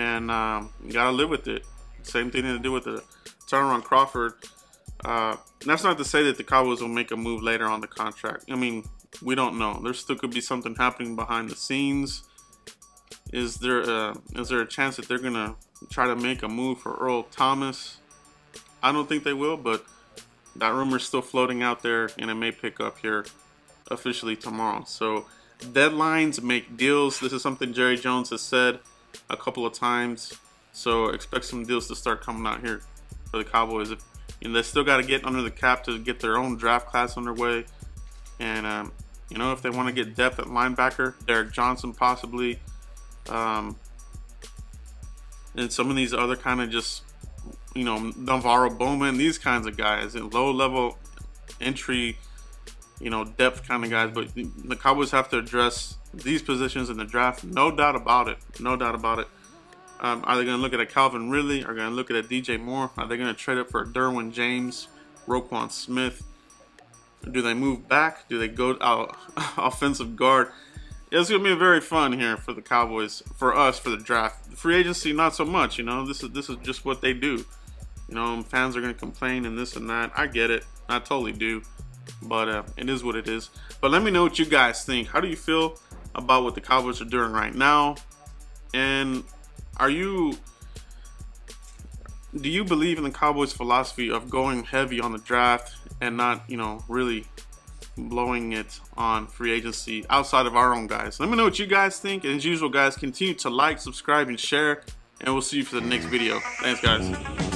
and you gotta live with it. Same thing to do with the turnaround Crawford. That's not to say that the Cowboys will make a move later on the contract. I mean, we don't know. There still could be something happening behind the scenes. Is there a chance that they're gonna try to make a move for Earl Thomas? I don't think they will, but that rumor is still floating out there, and it may pick up here officially tomorrow. So deadlines make deals. This is something Jerry Jones has said a couple of times. So expect some deals to start coming out here for the Cowboys. They still got to get under the cap to get their own draft class underway. And, you know, if they want to get depth at linebacker, Derek Johnson possibly. And some of these other kind of just, you know, Navarro Bowman, these kinds of guys, and low-level entry, you know, depth kind of guys. But the Cowboys have to address these positions in the draft. No doubt about it. No doubt about it. Are they going to look at a Calvin Ridley? Are they going to look at a DJ Moore? Are they going to trade up for Derwin James, Roquan Smith? Do they move back? Do they go out offensive guard? It's going to be very fun here for the Cowboys, for us, for the draft. The free agency, not so much. You know, this is just what they do. You know, fans are going to complain and this and that. I get it. I totally do. But it is what it is. But let me know what you guys think. How do you feel about what the Cowboys are doing right now? And do you believe in the Cowboys' philosophy of going heavy on the draft and not, you know, really blowing it on free agency outside of our own guys? Let me know what you guys think. And as usual, guys, continue to like, subscribe, and share. And we'll see you for the next video. Thanks, guys.